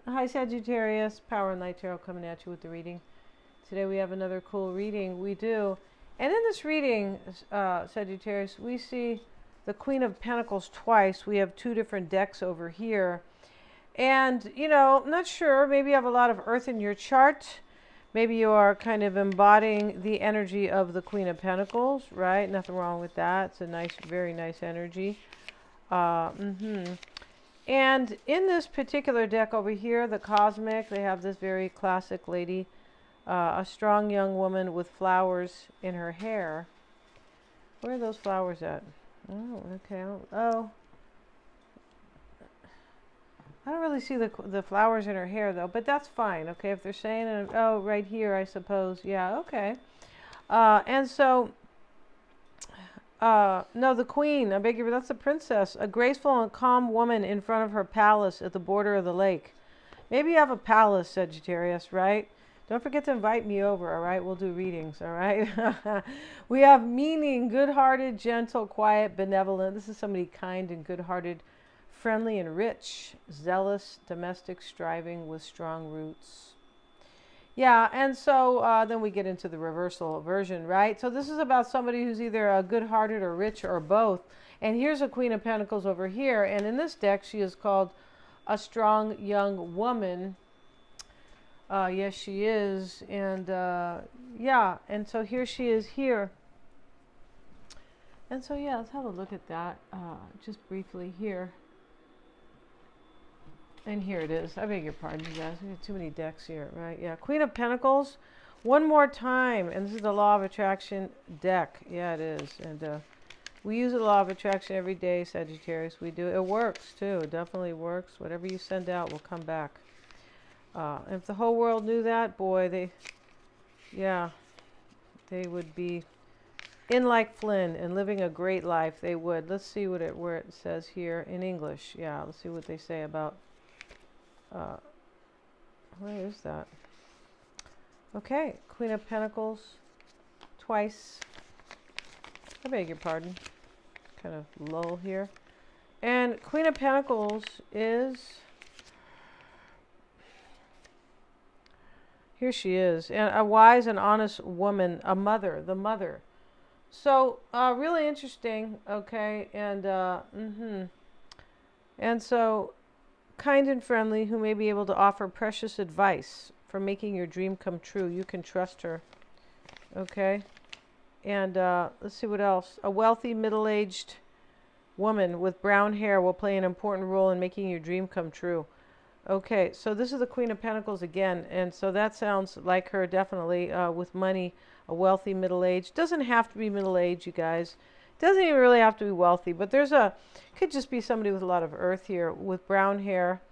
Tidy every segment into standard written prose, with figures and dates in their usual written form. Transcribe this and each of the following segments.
Hi Sagittarius, Power and Light Tarot coming at you with the reading. Today we have another cool reading. We do. And in this reading, Sagittarius, we see the Queen of Pentacles twice. We have two different decks over here. And, you know, I'm not sure. Maybe you have a lot of earth in your chart. Maybe you are kind of embodying the energy of the Queen of Pentacles, right? Nothing wrong with that. It's a nice, very nice energy. And in this particular deck over here, the Cosmic, they have this very classic lady, a strong young woman with flowers in her hair. Where are those flowers at? Oh, okay. Oh, I don't really see the flowers in her hair though, but that's fine. Okay, if they're saying, oh, right here, I suppose. Yeah, okay. And so no, the queen, I beg your pardon, that's the princess, a graceful and calm woman in front of her palace at the border of the lake. Maybe you have a palace, Sagittarius, right? Don't forget to invite me over, all right? We'll do readings, all right? We have meaning, good-hearted, gentle, quiet, benevolent. This is somebody kind and good-hearted, friendly and rich, zealous, domestic, striving with strong roots. Yeah, and so then we get into the reversal version, right? So this is about somebody who's either good-hearted or rich or both. And here's a Queen of Pentacles over here. And in this deck, she is called a strong young woman. Yes, she is. And yeah, and so here she is here. And so, yeah, let's have a look at that just briefly here. And here it is. I beg your pardon, you guys. We have too many decks here, right? Yeah. Queen of Pentacles. One more time. And this is the Law of Attraction deck. Yeah, it is. And we use the Law of Attraction every day, Sagittarius. We do. It works, too. It definitely works. Whatever you send out will come back. If the whole world knew that, boy, they would be in like Flynn and living a great life. They would. Let's see where it says here in English. Yeah, let's see what they say about... where is that? Okay, Queen of Pentacles twice. I beg your pardon. Kind of lull here. And Queen of Pentacles is... Here she is. And a wise and honest woman, a mother, the mother. So, really interesting, okay? And, and so... kind and friendly, who may be able to offer precious advice for making your dream come true. You can trust her. Okay. And let's see what else. A wealthy, middle-aged woman with brown hair will play an important role in making your dream come true. Okay, so this is the Queen of Pentacles again. And so that sounds like her, definitely, with money, a wealthy, middle-aged. Doesn't have to be middle-aged, you guys. Doesn't even really have to be wealthy, but could just be somebody with a lot of earth here, with brown hair.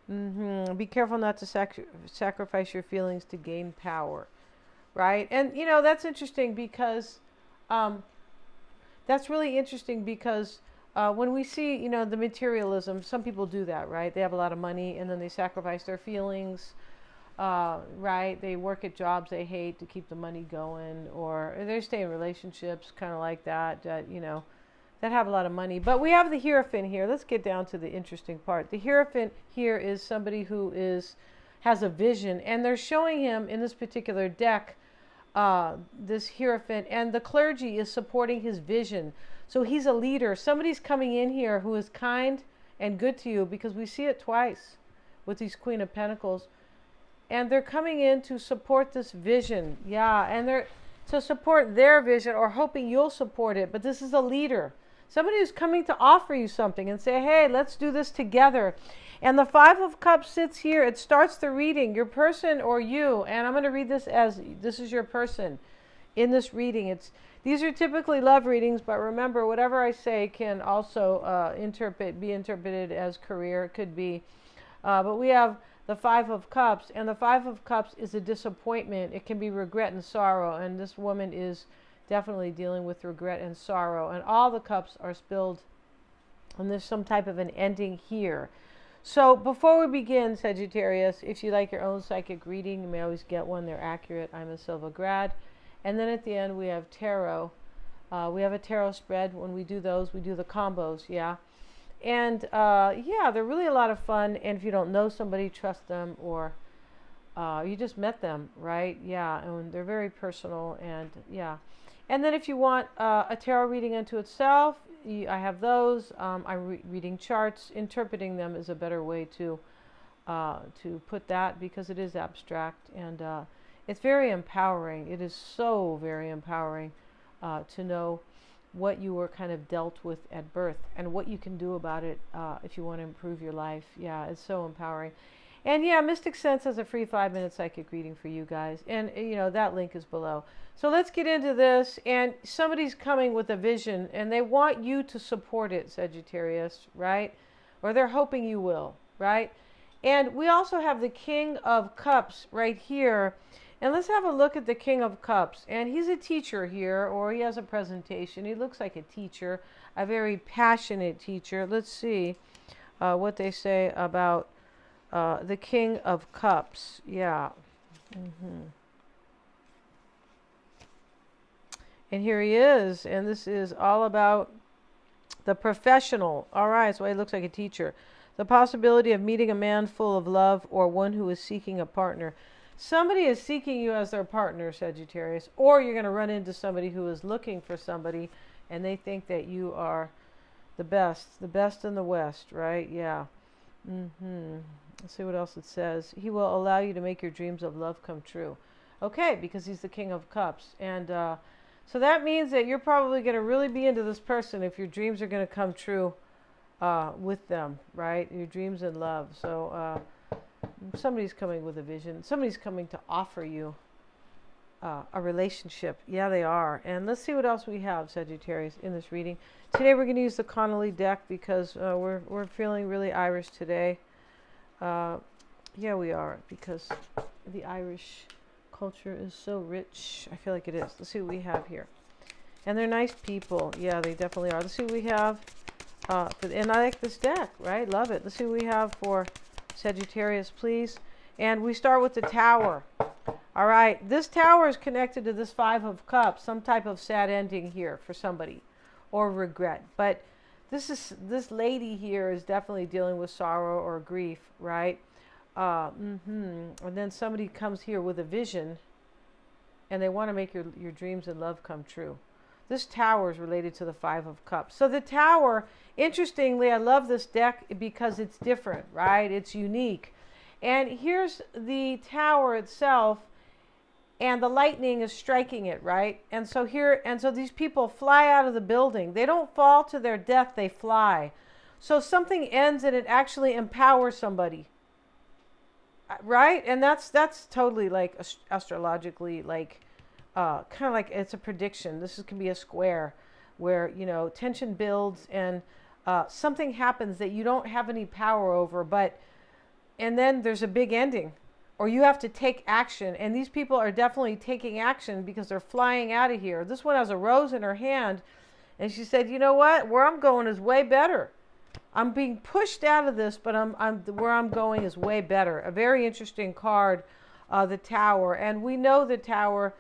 Be careful not to sacrifice your feelings to gain power, right? And, you know, that's interesting because, that's really interesting because when we see, you know, the materialism, some people do that, right? They have a lot of money and then they sacrifice their feelings. Right? They work at jobs they hate to keep the money going, or they stay in relationships kind of like that, you know, that have a lot of money. But we have the Hierophant here. Let's get down to the interesting part. The Hierophant here is somebody who has a vision, and they're showing him in this particular deck, this Hierophant, and the clergy is supporting his vision. So he's a leader. Somebody's coming in here who is kind and good to you, because we see it twice with these Queen of Pentacles. And they're coming in to support this vision. Yeah, and they're to support their vision or hoping you'll support it. But this is a leader. Somebody who's coming to offer you something and say, hey, let's do this together. And the Five of Cups sits here. It starts the reading, your person or you. And I'm going to read this as this is your person in this reading. These are typically love readings, but remember, whatever I say can also be interpreted as career. It could be. But we have the Five of Cups, and the Five of Cups is a disappointment. It can be regret and sorrow, and this woman is definitely dealing with regret and sorrow, and all the cups are spilled, and there's some type of an ending here. So before we begin, Sagittarius, if you like your own psychic reading, you may always get one. They're accurate. I'm a Silva grad. And then at the end we have tarot. We have a tarot spread. When we do those, we do the combos, yeah. And yeah, they're really a lot of fun. And if you don't know somebody, trust them, or you just met them, right? Yeah, and they're very personal, and yeah. And then if you want a tarot reading unto itself, I have those. I'm reading charts. Interpreting them is a better way to put that, because it is abstract, and it's very empowering. It is so very empowering to know what you were kind of dealt with at birth and what you can do about it if you want to improve your life. Yeah, it's so empowering. And yeah, Mystic Sense has a free 5-minute psychic reading for you guys. And, that link is below. So let's get into this. And somebody's coming with a vision, and they want you to support it, Sagittarius, right? Or they're hoping you will, right? And we also have the King of Cups right here. And let's have a look at the King of Cups. And he's a teacher here, or he has a presentation. He looks like a teacher, a very passionate teacher. Let's see what they say about the King of Cups. Yeah. And here he is. And this is all about the professional. All right, so he looks like a teacher. The possibility of meeting a man full of love, or one who is seeking a partner. Somebody is seeking you as their partner, Sagittarius, or you're going to run into somebody who is looking for somebody, and they think that you are the best in the West, right? Yeah. Let's see what else it says. He will allow you to make your dreams of love come true. Okay, because he's the King of Cups. And so that means that you're probably going to really be into this person if your dreams are going to come true with them, right? Your dreams in love. So somebody's coming with a vision. Somebody's coming to offer you a relationship. Yeah, they are. And let's see what else we have, Sagittarius, in this reading. Today we're going to use the Connolly deck because we're feeling really Irish today. Yeah, we are, because the Irish culture is so rich. I feel like it is. Let's see what we have here. And they're nice people. Yeah, they definitely are. Let's see what we have. And I like this deck, right? Love it. Let's see what we have for Sagittarius, please. And we start with the Tower. All right. This Tower is connected to this Five of Cups. Some type of sad ending here for somebody, or regret. But this lady here is definitely dealing with sorrow or grief, right? And then somebody comes here with a vision, and they want to make your dreams and love come true. This Tower is related to the Five of Cups. So the Tower, interestingly, I love this deck because it's different, right? It's unique. And here's the Tower itself, and the lightning is striking it, right? And so these people fly out of the building. They don't fall to their death, they fly. So something ends and it actually empowers somebody, right? And that's totally like astrologically, like kind of like it's a prediction. This can be a square where, tension builds and something happens that you don't have any power over, and then there's a big ending, or you have to take action. And these people are definitely taking action because they're flying out of here. This one has a rose in her hand, and she said, you know what? Where I'm going is way better. I'm being pushed out of this, but where I'm going is way better. A very interesting card, the Tower. And we know the Tower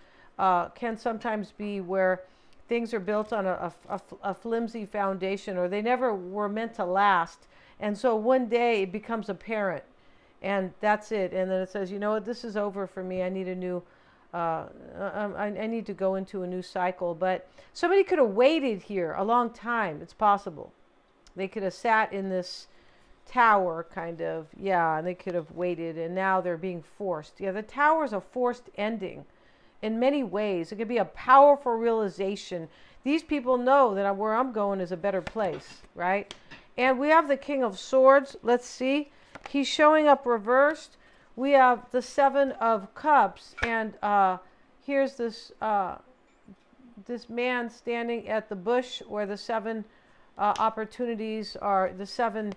can sometimes be where things are built on a flimsy foundation, or they never were meant to last. And so one day it becomes apparent, and that's it. And then it says, you know what, this is over for me. I need a new, I need to go into a new cycle. But somebody could have waited here a long time. It's possible. They could have sat in this Tower kind of, yeah, and they could have waited, and now they're being forced. Yeah, the Tower is a forced ending in many ways. It could be a powerful realization. These people know that where I'm going is a better place, right? And we have the King of Swords. Let's see. He's showing up reversed. We have the Seven of Cups, and here's this man standing at the bush where the seven opportunities are, the seven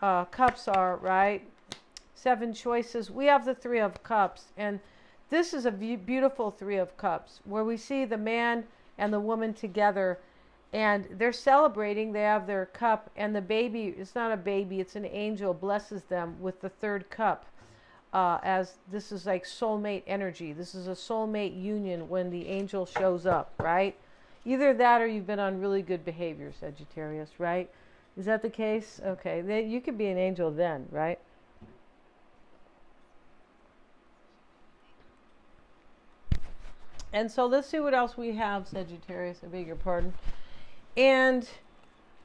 cups are, right? Seven choices. We have the Three of Cups, and this is a beautiful Three of Cups where we see the man and the woman together, and they're celebrating. They have their cup, and the baby, it's not a baby, it's an angel, blesses them with the third cup, as this is like soulmate energy. This is a soulmate union when the angel shows up, right? Either that or you've been on really good behavior, Sagittarius, right? Is that the case? Okay, then you could be an angel then, right? And so let's see what else we have, Sagittarius. I beg your pardon. And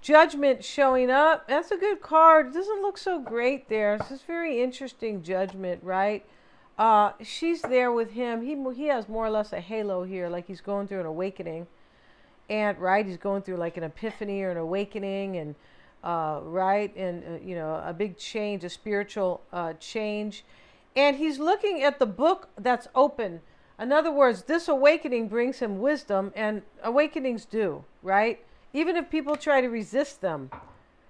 Judgment showing up. That's a good card. It doesn't look so great there. It's just very interesting. Judgment, right? She's there with him. He has more or less a halo here, like he's going through an awakening. And right, he's going through like an epiphany or an awakening, and right, and a big change, a spiritual change. And he's looking at the book that's open. In other words, this awakening brings him wisdom, and awakenings do, right? Even if people try to resist them,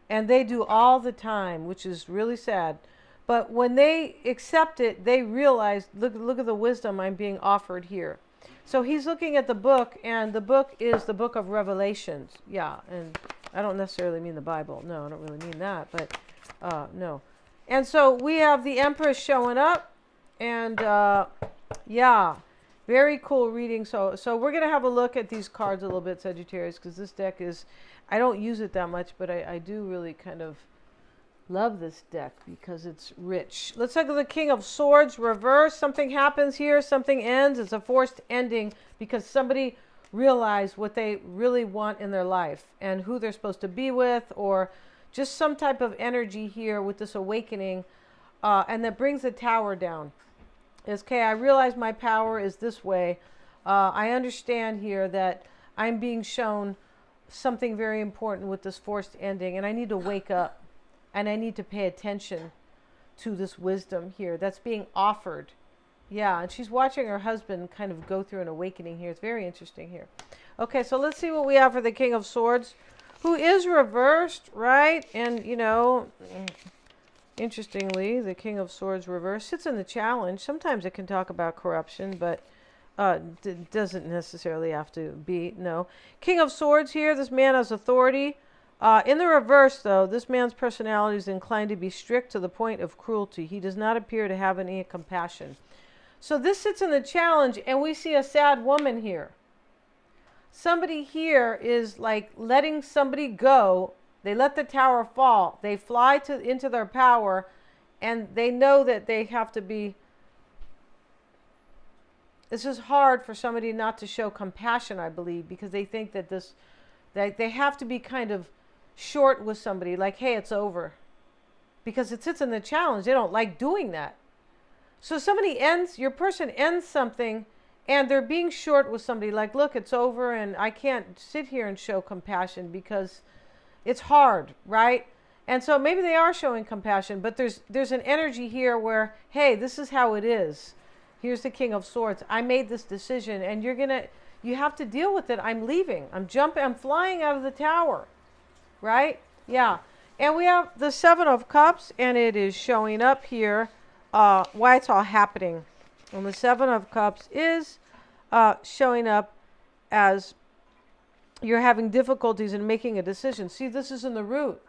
and they do all the time, which is really sad. But when they accept it, they realize, look at the wisdom I'm being offered here. So he's looking at the book, and the book is the book of Revelations. Yeah, and I don't necessarily mean the Bible. No, I don't really mean that, but no. And so we have the Empress showing up, and yeah, very cool reading. So we're going to have a look at these cards a little bit, Sagittarius, because this deck is, I don't use it that much, but I do really kind of love this deck because it's rich. Let's look at the King of Swords reverse. Something happens here, something ends. It's a forced ending because somebody realized what they really want in their life and who they're supposed to be with, or just some type of energy here with this awakening, and that brings the Tower down. Is, okay, I realize my power is this way. I understand here that I'm being shown something very important with this forced ending, and I need to wake up. And I need to pay attention to this wisdom here that's being offered. Yeah, and she's watching her husband kind of go through an awakening here. It's very interesting here. Okay, so let's see what we have for the King of Swords, who is reversed, right? And, interestingly, the King of Swords reversed sits in the challenge. Sometimes it can talk about corruption, but it doesn't necessarily have to be. No. King of Swords here, this man has authority. In the reverse, though, this man's personality is inclined to be strict to the point of cruelty. He does not appear to have any compassion. So this sits in the challenge, and we see a sad woman here. Somebody here is like letting somebody go. They let the tower fall. They fly into their power, and they know that they have to be... This is hard for somebody not to show compassion, I believe, because they think that they have to be kind of short with somebody, like, hey, it's over, because it sits in the challenge. They don't like doing that. So your person ends something, and they're being short with somebody, like, look, it's over, and I can't sit here and show compassion because it's hard, right? And so maybe they are showing compassion, but there's an energy here where, hey, this is how it is. Here's the King of Swords. I made this decision, and you have to deal with it. I'm leaving. I'm flying out of the tower. Right? Yeah. And we have the Seven of Cups, and it is showing up here why it's all happening. And the Seven of Cups is showing up as you're having difficulties in making a decision. See, this is in the root.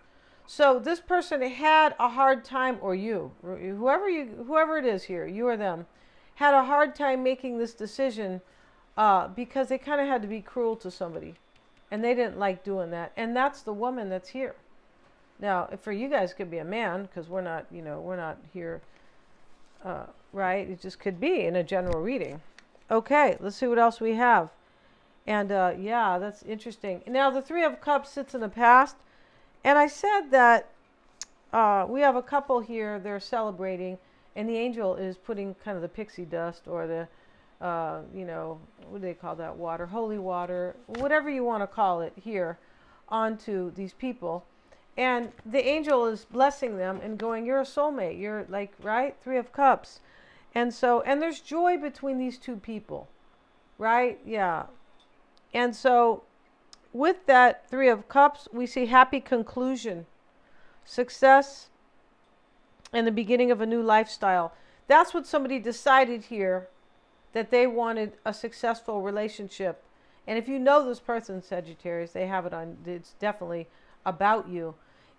So this person had a hard time, or whoever it is here, you or them, had a hard time making this decision because they kind of had to be cruel to somebody. And they didn't like doing that. And that's the woman that's here. Now, for you guys, it could be a man, because we're not here, right? It just could be in a general reading. Okay, let's see what else we have. And yeah, that's interesting. Now, the Three of Cups sits in the past. And I said that we have a couple here, they're celebrating, and the angel is putting kind of the pixie dust, or the what do they call that water? Holy water, whatever you want to call it here, onto these people. And the angel is blessing them and going, you're a soulmate. You're like, right? Three of Cups. And so, and there's joy between these two people, right? Yeah. And so with that Three of Cups, we see happy conclusion, success, and the beginning of a new lifestyle. That's what somebody decided here, that they wanted a successful relationship. And if you know this person, Sagittarius, they have it on, it's definitely about you.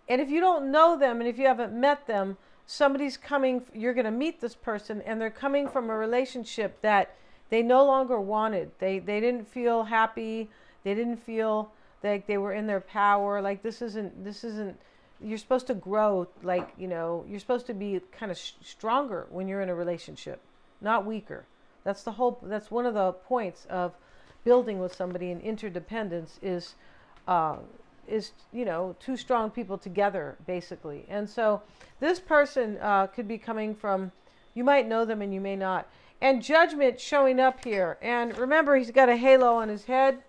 And if you don't know them, and if you haven't met them, somebody's coming, you're going to meet this person, and they're coming from a relationship that they no longer wanted. They didn't feel happy. They didn't feel like they were in their power. Like this isn't, you're supposed to grow, like, you're supposed to be kind of stronger when you're in a relationship, not weaker. That's one of the points of building with somebody in interdependence is two strong people together, basically. And so this person could be coming from, you might know them and you may not. And Judgment showing up here. And remember, he's got a halo on his head.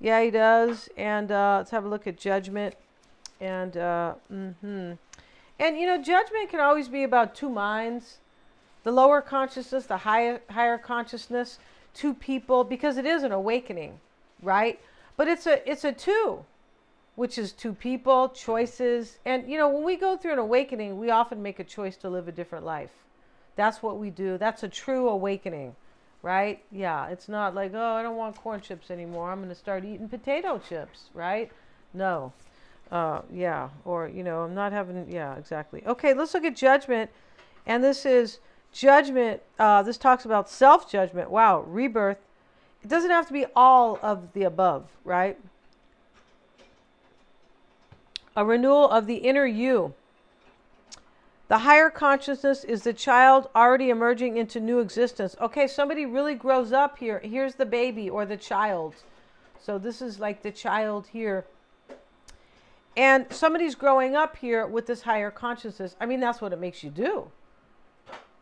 Yeah, he does. And let's have a look at Judgment. And, and Judgment can always be about two minds. The lower consciousness, the higher consciousness, two people, because it is an awakening, right? But it's a two, which is two people, choices. And, when we go through an awakening, we often make a choice to live a different life. That's what we do. That's a true awakening, right? Yeah, it's not like, oh, I don't want corn chips anymore. I'm going to start eating potato chips, right? No. Yeah, or, I'm not having, yeah, exactly. Okay, let's look at Judgment. And this is Judgment. This talks about self-judgment. Wow, rebirth. It doesn't have to be all of the above, right? A renewal of the inner you. The higher consciousness is the child already emerging into new existence. Okay, somebody really grows up here. Here's the baby or the child. So this is like the child here. And somebody's growing up here with this higher consciousness. I mean, that's what it makes you do,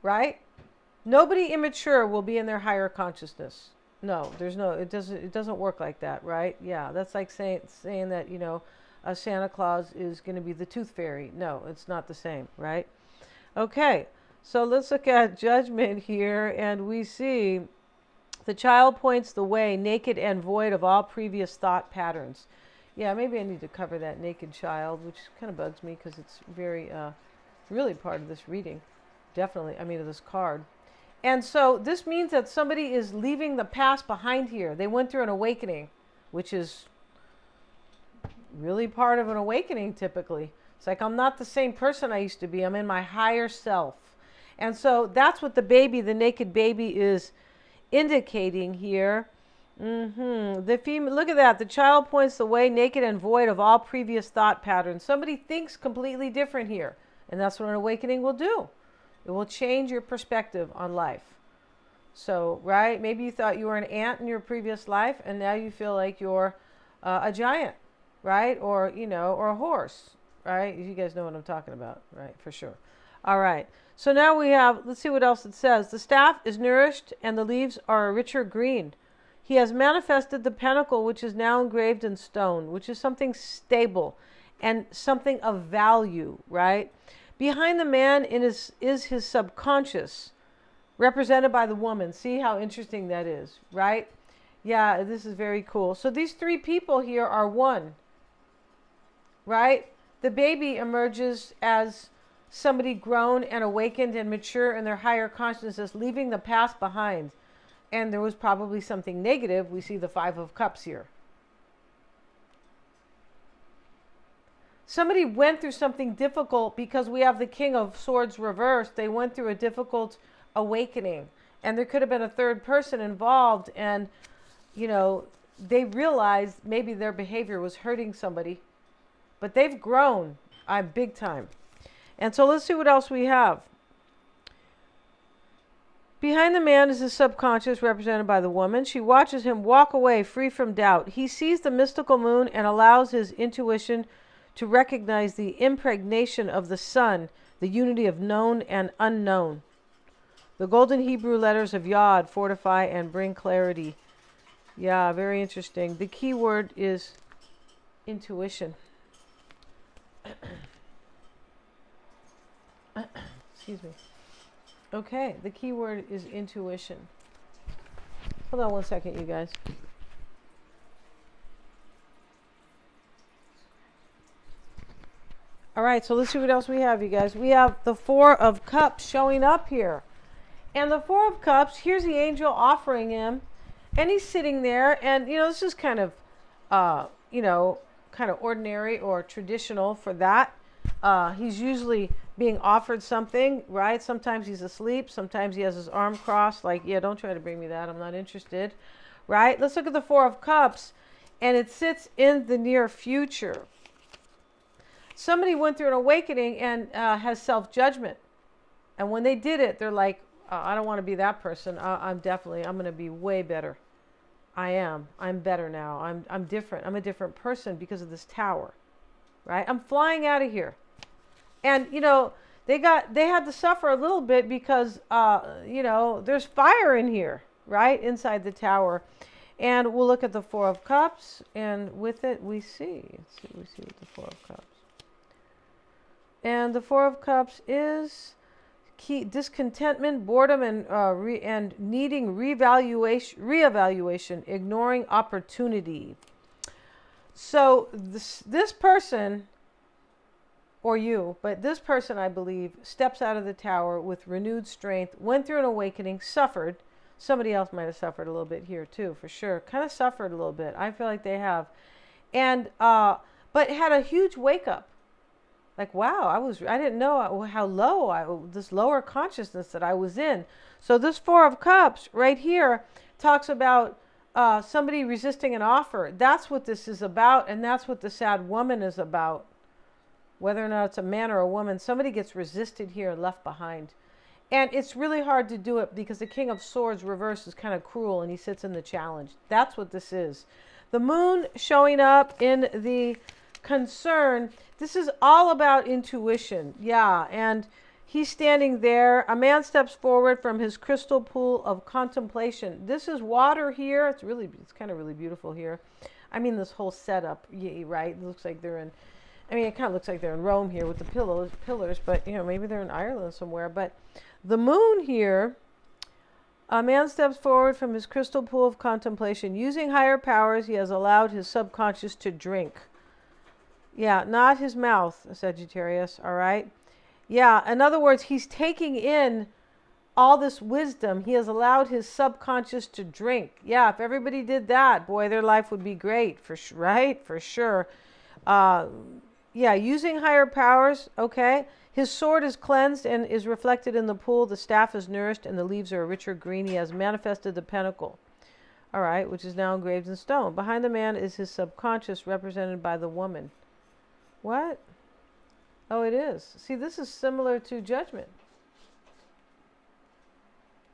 right? Nobody immature will be in their higher consciousness. No, it doesn't work like that, right? Yeah, that's like saying that, Santa Claus is going to be the tooth fairy. No, it's not the same, right? Okay, so let's look at Judgment here, and we see the child points the way, naked and void of all previous thought patterns. Yeah, maybe I need to cover that naked child, which kind of bugs me because it's very, really part of this reading. Definitely, of this card. And so this means that somebody is leaving the past behind here. They went through an awakening, which is really part of an awakening typically. It's like, I'm not the same person I used to be. I'm in my higher self. And so that's what the naked baby is indicating here. The female, look at that. The child points the way, naked and void of all previous thought patterns. Somebody thinks completely different here. And that's what an awakening will do. It will change your perspective on life. So, right? Maybe you thought you were an ant in your previous life, and now you feel like you're a giant, right? Or, or a horse, right? You guys know what I'm talking about, right? For sure. All right. So now we have, let's see what else it says. The staff is nourished, and the leaves are a richer green. He has manifested the pentacle, which is now engraved in stone, which is something stable and something of value, right? Behind the man is his subconscious, represented by the woman. See how interesting that is, right? Yeah, this is very cool. So these three people here are one, right? The baby emerges as somebody grown and awakened and mature in their higher consciousness, leaving the past behind. And there was probably something negative. We see the Five of Cups here. Somebody went through something difficult because we have the King of Swords reversed. They went through a difficult awakening. And there could have been a third person involved. And, they realized maybe their behavior was hurting somebody. But they've grown big time. And so let's see what else we have. Behind the man is his subconscious, represented by the woman. She watches him walk away free from doubt. He sees the mystical moon and allows his intuition to recognize the impregnation of the sun, the unity of known and unknown. The golden Hebrew letters of Yod fortify and bring clarity. Yeah, very interesting. The key word is intuition. Excuse me. Okay, the key word is intuition. Hold on one second, you guys. All right, so let's see what else we have, you guys. We have the Four of Cups showing up here. And the Four of Cups, here's the angel offering him. And he's sitting there. And, this is kind of, kind of ordinary or traditional for that. He's usually being offered something, right? Sometimes he's asleep. Sometimes he has his arm crossed. Like, yeah, don't try to bring me that. I'm not interested, right? Let's look at the Four of Cups. and it sits in the near future. Somebody went through an awakening and has self-judgment. And when they did it, they're like, I don't want to be that person. I'm going to be way better. I'm better now. I'm different. I'm a different person because of this tower, right? I'm flying out of here. And, they had to suffer a little bit because, there's fire in here, right? Inside the tower. And we'll look at the Four of Cups, and with it we see. We see with the Four of Cups. And the Four of Cups is discontentment, boredom, and needing reevaluation, ignoring opportunity. So this person, or you, but this person, I believe, steps out of the tower with renewed strength, went through an awakening, suffered. Somebody else might have suffered a little bit here too, for sure. Kind of suffered a little bit. I feel like they have. And, but had a huge wake up. Like, wow, I didn't know how low, this lower consciousness that I was in. So this Four of Cups right here talks about somebody resisting an offer. That's what this is about. And that's what the sad woman is about. Whether or not it's a man or a woman, somebody gets resisted here and left behind. And it's really hard to do it because the King of Swords reverse is kind of cruel and he sits in the challenge. That's what this is. The moon showing up in the concern. This is all about intuition. Yeah. And he's standing there. A man steps forward from his crystal pool of contemplation. This is water here. It's kind of really beautiful here. I mean, this whole setup, right? It looks like they're in, it kind of looks like they're in Rome here with the pillars, but, maybe they're in Ireland somewhere. But the moon here, a man steps forward from his crystal pool of contemplation. Using higher powers, he has allowed his subconscious to drink. Yeah, not his mouth, Sagittarius, all right? Yeah, in other words, he's taking in all this wisdom. He has allowed his subconscious to drink. Yeah, if everybody did that, boy, their life would be great, right? For sure. Yeah, using higher powers, okay. His sword is cleansed and is reflected in the pool. The staff is nourished and the leaves are a richer green. He has manifested the pentacle, all right, which is now engraved in stone. Behind the man is his subconscious, represented by the woman. What? Oh, it is. See, this is similar to judgment.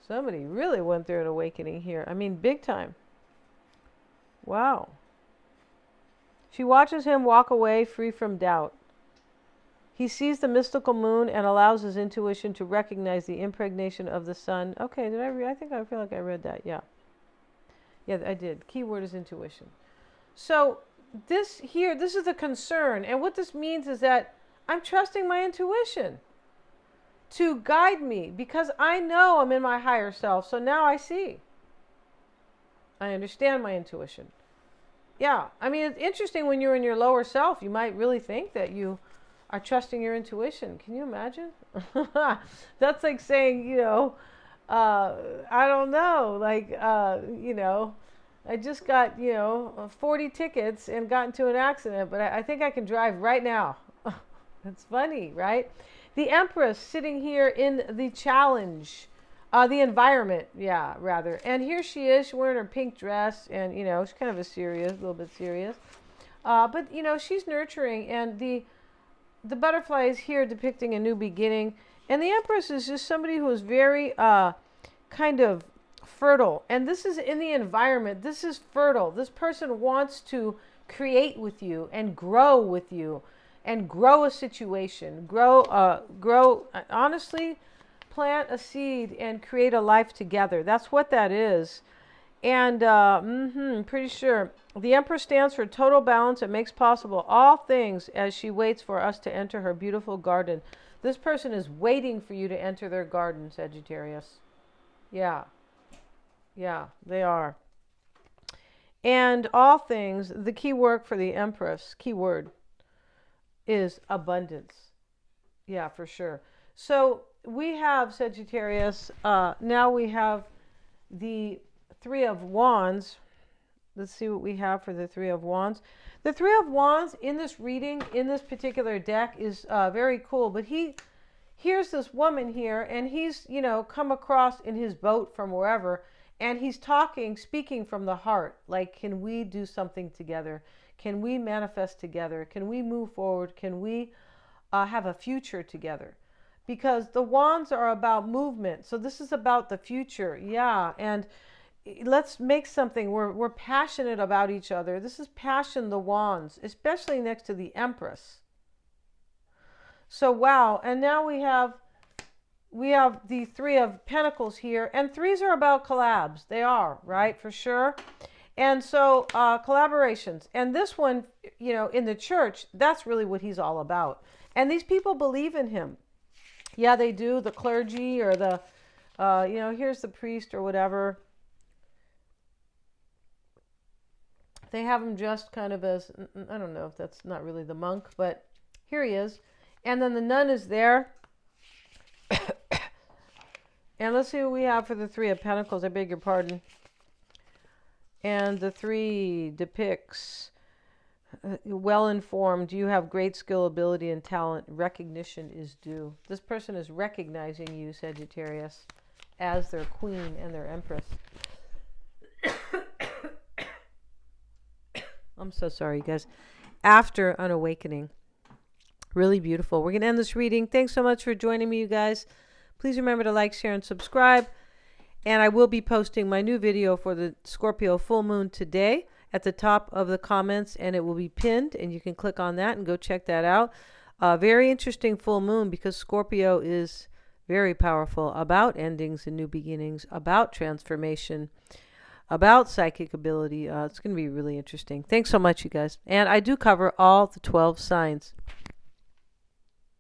Somebody really went through an awakening here. Big time. Wow. She watches him walk away free from doubt. He sees the mystical moon and allows his intuition to recognize the impregnation of the sun. Okay, did I read? I feel like I read that. Yeah. Yeah, I did. Keyword is intuition. So this is the concern. And what this means is that I'm trusting my intuition to guide me because I know I'm in my higher self. So now I see. I understand my intuition. Yeah. It's interesting when you're in your lower self, you might really think that you are trusting your intuition. Can you imagine? That's like saying, I don't know, like, I just got, 40 tickets and got into an accident, but I think I can drive right now. It's funny, right? The Empress sitting here in the challenge, the environment, yeah, rather. And here she is, she's wearing her pink dress, and, she's kind of a little bit serious. But, she's nurturing, and the butterfly is here depicting a new beginning. And the Empress is just somebody who is very kind of fertile. And this is in the environment. This is fertile. This person wants to create with you and grow with you and grow a situation. Honestly, plant a seed and create a life together. That's what that is. And pretty sure. The Empress stands for total balance and makes possible all things as she waits for us to enter her beautiful garden. This person is waiting for you to enter their garden, Sagittarius. Yeah. Yeah, they are. And all things, the key word for the Empress, keyword, is abundance. Yeah, for sure. So we have Sagittarius. Now we have the Three of Wands. Let's see what we have for the Three of Wands. The Three of Wands in this reading, in this particular deck, is very cool. But here's this woman here, and he's, come across in his boat from wherever, And he's speaking from the heart. Like, can we do something together? Can we manifest together? Can we move forward? Can we have a future together? Because the wands are about movement. So this is about the future. Yeah. And let's make something. We're passionate about each other. This is passion, the wands, especially next to the Empress. So wow. And now we have the Three of Pentacles here, and threes are about collabs. They are, right, for sure. And so collaborations. And this one, in the church, that's really what he's all about. And these people believe in him. Yeah, they do. The clergy or the, here's the priest or whatever. They have him dressed kind of as, I don't know if that's not really the monk, but here he is. And then the nun is there. And let's see what we have for the Three of Pentacles. I beg your pardon. And the three depicts well-informed. You have great skill, ability, and talent. Recognition is due. This person is recognizing you, Sagittarius, as their queen and their empress. I'm so sorry, you guys. After an awakening. Really beautiful. We're going to end this reading. Thanks so much for joining me, you guys. Please remember to like, share, and subscribe. And I will be posting my new video for the Scorpio full moon today at the top of the comments, and it will be pinned, and you can click on that and go check that out. Very interesting full moon, because Scorpio is very powerful about endings and new beginnings, about transformation, about psychic ability. It's going to be really interesting. Thanks so much, you guys. And I do cover all the 12 signs.